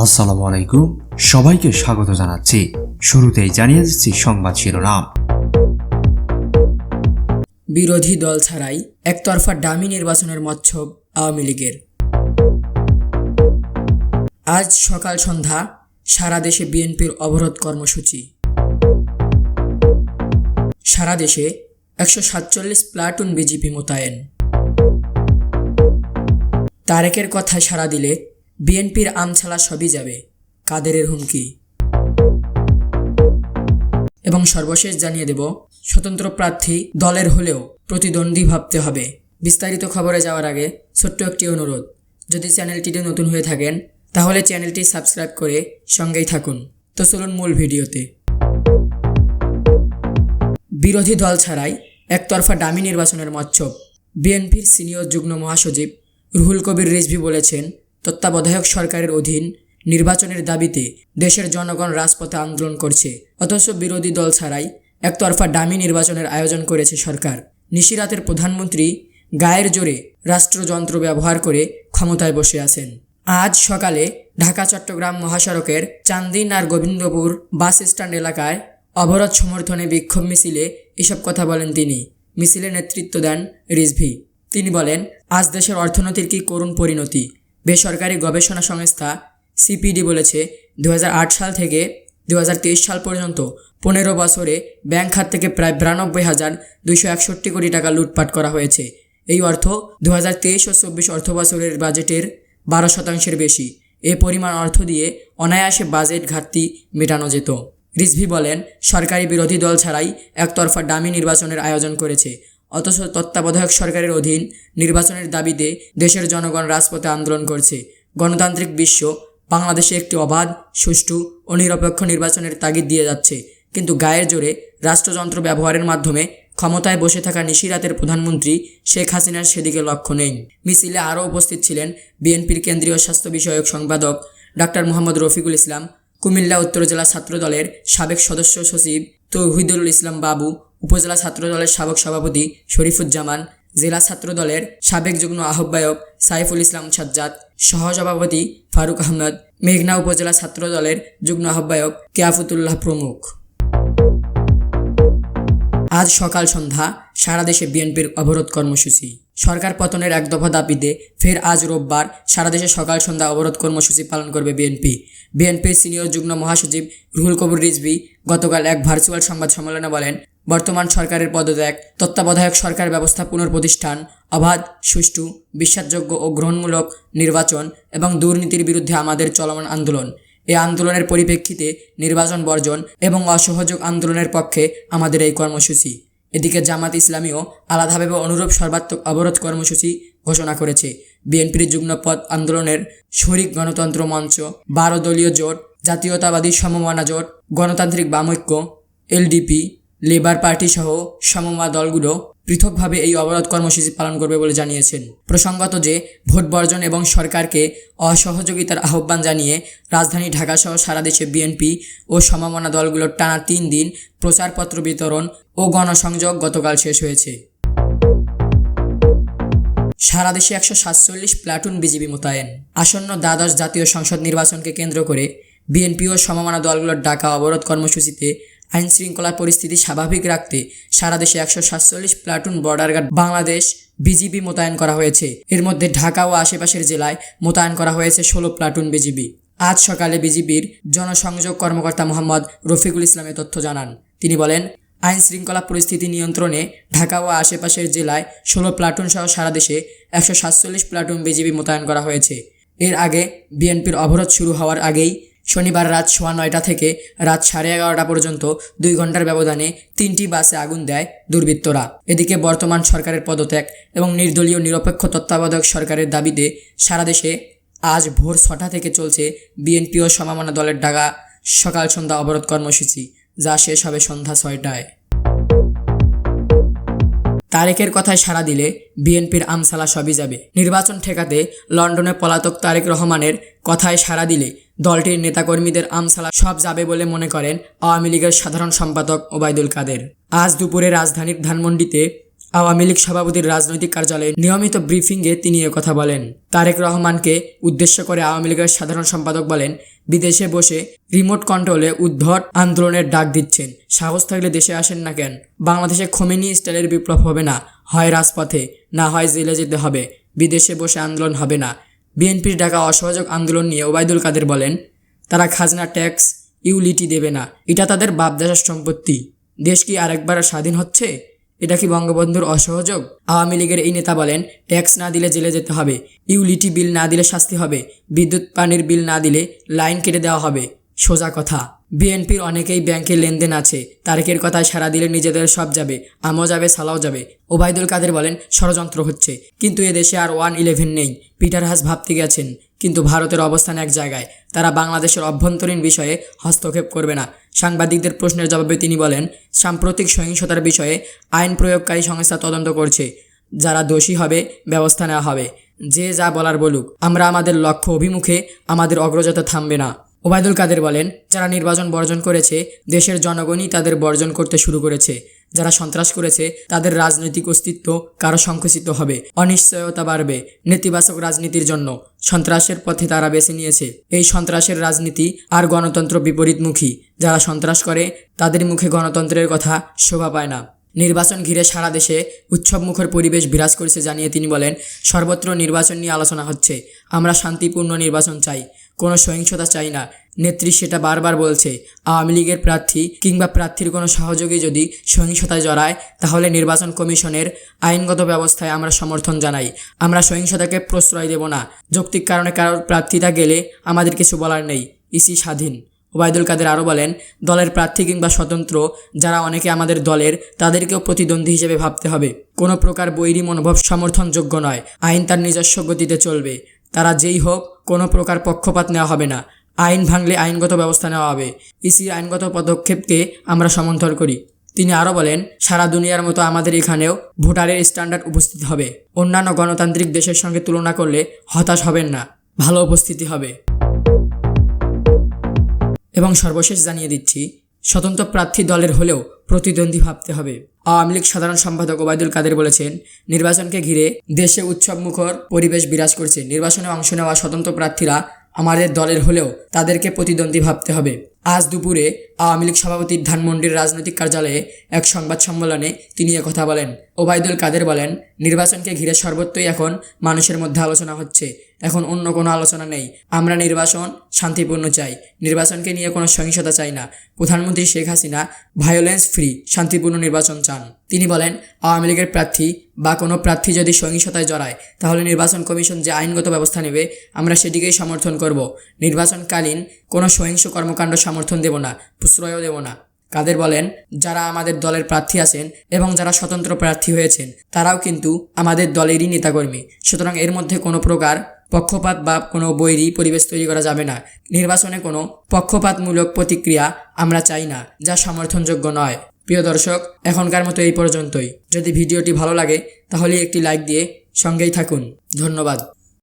আসসালামু আলাইকুম, সবাইকে স্বাগত জানাচ্ছি। শুরুতেই জানিয়ে দিচ্ছি সংবাদ শিরোনাম। বিরোধী দল ছাড়াই একতরফা ডামি নির্বাচনের মচ্ছব আওয়ামী লীগের। আজ সকাল সন্ধ্যা সারা দেশে বিএনপির অবরোধ কর্মসূচি। সারা দেশে 147 প্লাটুন বিজিবি মোতায়েন। তারেকের কথায় সাড়া দিলে বিএনপির আমছালা সবই যাবে, কাদেরের হুমকি। এবং সর্বশেষ জানিয়ে দেব, স্বতন্ত্র প্রার্থী দলের হলেও প্রতিদ্বন্দ্বী ভাবতে হবে। বিস্তারিত খবরে যাওয়ার আগে ছোট্ট একটি অনুরোধ, যদি চ্যানেলটিতে নতুন হয়ে থাকেন তাহলে চ্যানেলটি সাবস্ক্রাইব করে সঙ্গেই থাকুন। তো চলুন মূল ভিডিওতে। বিরোধী দল ছাড়াই একতরফা ডামি নির্বাচনের মচ্ছব। বিএনপির সিনিয়র যুগ্ম মহাসচিব রুহুল কবির রিজভী বলেছেন, তত্ত্বাবধায়ক সরকারের অধীন নির্বাচনের দাবিতে দেশের জনগণ রাজপথে আন্দোলন করছে, অথচ বিরোধী দল ছাড়াই একতরফা ডামি নির্বাচনের আয়োজন করেছে সরকার। নিশিরাতের প্রধানমন্ত্রী গায়ের জোরে রাষ্ট্রযন্ত্র ব্যবহার করে ক্ষমতায় বসে আছেন। আজ সকালে ঢাকা চট্টগ্রাম মহাসড়কের চান্দিন আর গোবিন্দপুর বাস স্ট্যান্ড এলাকায় অবরোধ সমর্থনে বিক্ষোভ মিছিলে এসব কথা বলেন তিনি। মিছিলে নেতৃত্ব দেন রিজভী। তিনি বলেন, আজ দেশের অর্থনীতির কি করুণ পরিণতি। বেসরকারি গবেষণা সংস্থা সিপিডি বলেছে, 2008 সাল থেকে 2023 সাল পর্যন্ত 15 বছরে ব্যাংক খাত থেকে প্রায় 92,261 কোটি টাকা লুটপাট করা হয়েছে। এই অর্থ 2023 ও 24 অর্থ বছরের বাজেটের 12% বেশি। এ পরিমাণ অর্থ দিয়ে অনায়াসে বাজেট ঘাটতি মেটানো যেত। রিজভী বলেন, সরকারি বিরোধী দল ছাড়াই একতরফা ডামি নির্বাচনের আয়োজন করেছে, অথচ তত্ত্বাবধায়ক সরকারের অধীন নির্বাচনের দাবিতে দেশের জনগণ রাজপথে আন্দোলন করছে। গণতান্ত্রিক বিশ্ব বাংলাদেশে একটি অবাধ, সুষ্ঠু ও নিরপেক্ষ নির্বাচনের তাগিদ দিয়ে যাচ্ছে, কিন্তু গায়ের জোরে রাষ্ট্রযন্ত্র ব্যবহারের মাধ্যমে ক্ষমতায় বসে থাকা নিশিরাতের প্রধানমন্ত্রী শেখ হাসিনার সেদিকে লক্ষ্য নেই। মিছিলে আরও উপস্থিত ছিলেন বিএনপির কেন্দ্রীয় স্বাস্থ্য বিষয়ক সম্পাদক ডাক্তার মোহাম্মদ রফিকুল ইসলাম, কুমিল্লা উত্তর জেলা ছাত্রদলের সাবেক সদস্য সচিব তৌহিদুল ইসলাম বাবু, উপজেলা ছাত্রদলের সাবেক সভাপতি শরীফুজ্জামান, জেলা ছাত্রদলের সাবেক যুগ্ম আহ্বায়ক সাইফুল ইসলাম সাজ্জাদ, সহসভাপতি ফারুক আহমেদ, মেঘনা উপজেলা ছাত্রদলের যুগ্ম আহ্বায়ক কেয়াফতুল্লাহ প্রমুখ। আজ সকাল সন্ধ্যা সারা দেশে বিএনপির অবরোধ কর্মসূচি। সরকার পতনের এক দফা দাবিতে ফের আজ রোববার সারা দেশে সকাল সন্ধ্যা অবরোধ কর্মসূচি পালন করবে বিএনপি। বিএনপির সিনিয়র যুগ্ম মহাসচিব রুহুল কবির রিজভী গতকাল এক ভার্চুয়াল সংবাদ সম্মেলনে বলেন, বর্তমান সরকারের পদত্যাগ, তত্ত্বাবধায়ক সরকার ব্যবস্থা পুনঃপ্রতিষ্ঠান, অবাধ, সুষ্ঠু, বিশ্বাসযোগ্য ও গ্রহণমূলক নির্বাচন এবং দুর্নীতির বিরুদ্ধে আমাদের চলমান আন্দোলন। এই আন্দোলনের পরিপ্রেক্ষিতে নির্বাচন বর্জন এবং অসহযোগ আন্দোলনের পক্ষে আমাদের এই কর্মসূচি। এদিকে জামাত ইসলামীও আলাদাভাবে অনুরূপ সর্বাত্মক অবরোধ কর্মসূচি ঘোষণা করেছে। বিএনপির যুগ্মপদ আন্দোলনের শরিক গণতন্ত্র মঞ্চ, 12 দলীয় জোট, জাতীয়তাবাদী সমমনা জোট, গণতান্ত্রিক বামৈক্য, এলডিপি, লেবার পার্টি সহ সমমনা দলগুলো পৃথকভাবে এই অবরোধ কর্মসূচি পালন করবে বলে জানিয়েছেন। প্রসঙ্গত যে, ভোট বর্জন এবং সরকারকে অসহযোগিতার আহ্বান জানিয়ে রাজধানী ঢাকাসহ সারা দেশে বিএনপি ও সমমনা দলগুলোর টানা 3 দিন প্রচারপত্র বিতরণ ও গণসংযোগ গতকাল শেষ হয়েছে। সারা দেশে 147 প্লাটুন বিজিবি মোতায়েন। আসন্ন দ্বাদশ জাতীয় সংসদ নির্বাচনকে কেন্দ্র করে বিএনপি ও সমমনা দলগুলোর ডাকা অবরোধ কর্মসূচিতে আইন শৃঙ্খলা পরিস্থিতি স্বাভাবিক রাখতে সারা দেশে 147 platoon border guard Bangladesh BGB মোতায়েন করা হয়েছে। এর মধ্যে ঢাকা ও আশেপাশের জেলায় মোতায়েন করা হয়েছে 16 প্লাটুন বিজিবি। আজ সকালে বিজিবির জনসংযোগ কর্মকর্তা মোহাম্মদ রফিকুল ইসলাম তথ্য জানান। তিনি বলেন, আইন শৃঙ্খলা পরিস্থিতি নিয়ন্ত্রণে ঢাকা ও আশেপাশের জেলায় 16 প্লাটুন সহ সারা দেশে 147 প্লাটুন বিজিবি মোতায়েন করা হয়েছে। এর আগে বিএনপির অবরোধ শুরু হওয়ার আগেই শনিবার রাত 9:15 থেকে রাত 11:30 পর্যন্ত 2 ঘন্টার ব্যবধানে 3টি বাসে আগুন দেয় দুর্বৃত্তরা। এদিকে বর্তমান সরকারের পদত্যাগ এবং নির্দলীয় নিরপেক্ষ তত্ত্বাবধায়ক সরকারের দাবিতে সারা দেশে আজ ভোর 6টা থেকে চলছে বিএনপি ও সমমনা দলের ডাকা সকাল সন্ধ্যা অবরোধ কর্মসূচি, যা শেষ হবে সন্ধ্যা 6টায়। তারেকের কথায় সাড়া দিলে বিএনপির আমছালা সবই যাবে। নির্বাচন ঠেকাতে লন্ডনে পলাতক তারেক রহমানের কথায় সাড়া দিলে দলটির নেতাকর্মীদের আমছালা সব যাবে বলে মনে করেন আওয়ামী লীগের সাধারণ সম্পাদক ওবায়দুল কাদের। আজ দুপুরে রাজধানীর ধানমন্ডিতে আওয়ামী লীগ সভাপতির রাজনৈতিক কার্যালয়ে নিয়মিত ব্রিফিংয়ে তিনি কথা বলেন। তারেক রহমানকে উদ্দেশ্য করে আওয়ামী লীগের সাধারণ সম্পাদক বলেন, বিদেশে বসে রিমোট কন্ট্রোলে উদ্ভট আন্দোলনের ডাক দিচ্ছেন, সাহস থাকলে দেশে আসেন না কেন? বাংলাদেশে খোমেনি স্টাইলের বিপ্লব হবে না, হয় রাজপথে, না হয় জেলে যেতে হবে, বিদেশে বসে আন্দোলন হবে না। বিএনপির ডাকা অসহযোগ আন্দোলন নিয়ে ওবায়দুল কাদের বলেন, তারা খাজনা, ট্যাক্স, ইউলিটি দেবে না, এটা তাদের বাপদাদার সম্পত্তি। দেশ কি আরেকবার স্বাধীন হচ্ছে? এটা কি বঙ্গবন্ধুর অসহযোগ? আওয়ামী লীগের এই নেতা বলেন, ট্যাক্স না দিলে জেলে যেতে হবে, ইউলিটি বিল না দিলে শাস্তি হবে, বিদ্যুৎ পানির বিল না দিলে লাইন কেটে দেওয়া হবে। সোজা কথা। বিএনপির অনেকেই ব্যাংকে লেনদেন আছে, তারেকের কথায় সাড়া দিলে নিজেদের সব যাবে, আমও যাবে, সালাও যাবে। ওবায়দুল কাদের বলেন, ষড়যন্ত্র হচ্ছে, কিন্তু এদেশে আর 111 নেই। পিটার হাস ভাবতে গেছেন, কিন্তু ভারতের অবস্থান এক জায়গায়, তারা বাংলাদেশের অভ্যন্তরীণ বিষয়ে হস্তক্ষেপ করবে না। সাংবাদিকদের প্রশ্নের জবাবে তিনি বলেন, সাম্প্রতিক সহিংসতার বিষয়ে আইন প্রয়োগকারী সংস্থা তদন্ত করছে, যারা দোষী হবে ব্যবস্থা নেওয়া হবে। যে যা বলার বলুক, আমরা আমাদের লক্ষ্য অভিমুখে আমাদের অগ্রযাত্রা থামবে না। ওবায়দুল কাদের বলেন, যারা নির্বাচন বর্জন করেছে, দেশের জনগণই তাদের বর্জন করতে শুরু করেছে। যারা সন্ত্রাস করেছে, তাদের রাজনৈতিক অস্তিত্ব কারো সংকুচিত হবে, অনিশ্চয়তা বাড়বে। নেতিবাচক রাজনীতির জন্য সন্ত্রাসের পথে তারা বেছে নিয়েছে। এই সন্ত্রাসের রাজনীতি আর গণতন্ত্র বিপরীতমুখী। যারা সন্ত্রাস করে, তাদের মুখে গণতন্ত্রের কথা শোভা পায় না। নির্বাচন ঘিরে সারা দেশে উৎসবমুখর পরিবেশ বিরাজ করেছে জানিয়ে তিনি বলেন, সর্বত্র নির্বাচন নিয়ে আলোচনা হচ্ছে। আমরা শান্তিপূর্ণ নির্বাচন চাই, কোনো সহিংসতা চাই না। নেত্রী সেটা বারবার বলছে। আওয়ামী লীগের প্রার্থী কিংবা প্রার্থীর কোনো সহযোগী যদি সহিংসতায় জড়ায়, তাহলে নির্বাচন কমিশনের আইনগত ব্যবস্থায় আমরা সমর্থন জানাই। আমরা সহিংসতাকে প্রশ্রয় দেব না। যৌক্তিক কারণে কারোর প্রার্থিতা গেলে আমাদের কিছু বলার নেই, ইসি স্বাধীন। ওবায়দুল কাদের আরও বলেন, দলের প্রার্থী কিংবা স্বতন্ত্র যারা অনেকে আমাদের দলের, তাদেরকেও প্রতিদ্বন্দ্বী হিসেবে ভাবতে হবে। কোনো প্রকার বৈরী মনোভাব সমর্থনযোগ্য নয়। আইন তার নিজস্ব গতিতে চলবে। তারা যেই হোক, কোনো প্রকার পক্ষপাত নেওয়া হবে না। আইন ভাঙলে আইনগত ব্যবস্থা নেওয়া হবে। ইসির আইনগত পদক্ষেপকে আমরা সমর্থন করি। তিনি আরও বলেন, সারা দুনিয়ার মতো আমাদের এখানেও ভোটারের স্ট্যান্ডার্ড উপস্থিত হবে। অন্যান্য গণতান্ত্রিক দেশের সঙ্গে তুলনা করলে হতাশ হবেন না, ভালো উপস্থিতি হবে। এবং সর্বশেষ জানিয়ে দিচ্ছি, স্বতন্ত্র প্রার্থী দলের হলেও প্রতিদ্বন্দ্বী ভাবতে হবে। আওয়ামী লীগ সাধারণ সম্পাদক ওবায়দুল কাদের বলেছেন, নির্বাচনকে ঘিরে দেশে উৎসবমুখর পরিবেশ বিরাজ করছে। নির্বাচনে অংশ নেওয়া স্বতন্ত্র প্রার্থীরা আমাদের দলের হলেও তাদেরকে প্রতিদ্বন্দ্বী ভাবতে হবে। আজ দুপুরে আওয়ামী লীগ সভাপতির ধানমন্ডির রাজনৈতিক কার্যালয়ে এক সংবাদ সম্মেলনে তিনি কথা বলেন। ওবায়দুল কাদের বলেন, নির্বাচনকে ঘিরে সর্বত্রই এখন মানুষের মধ্যে আলোচনা হচ্ছে। এখন অন্য কোনো আলোচনা নেই। আমরা নির্বাচন শান্তিপূর্ণ চাই, নির্বাচনকে নিয়ে কোনো সহিংসতা চাই না। প্রধানমন্ত্রী শেখ হাসিনা ভায়োলেন্স ফ্রি শান্তিপূর্ণ নির্বাচন চান। তিনি বলেন, আওয়ামী লীগের প্রার্থী বা কোনো প্রার্থী যদি সহিংসতায় জড়ায়, তাহলে নির্বাচন কমিশন যে আইনগত ব্যবস্থা নেবে আমরা সেটিকেই সমর্থন করব। নির্বাচনকালীন কোনো সহিংস কর্মকাণ্ড সমর্থন দেব না, প্রশ্রয়ও দেব না। কাদের বলেন, যারা আমাদের দলের প্রার্থী আছেন এবং যারা স্বতন্ত্র প্রার্থী হয়েছেন, তারাও কিন্তু আমাদের দলেরই নেতাকর্মী। সুতরাং এর মধ্যে কোনো প্রকার পক্ষপাত বা কোনো বৈরী পরিবেশ তৈরি করা যাবে না। নির্বাচনে কোনো পক্ষপাতমূলক প্রতিক্রিয়া আমরা চাই না, যা সমর্থনযোগ্য নয়। প্রিয় দর্শক, এখনকার মতো এই পর্যন্তই। যদি ভিডিওটি ভালো লাগে তাহলে একটি লাইক দিয়ে সঙ্গেই থাকুন। ধন্যবাদ।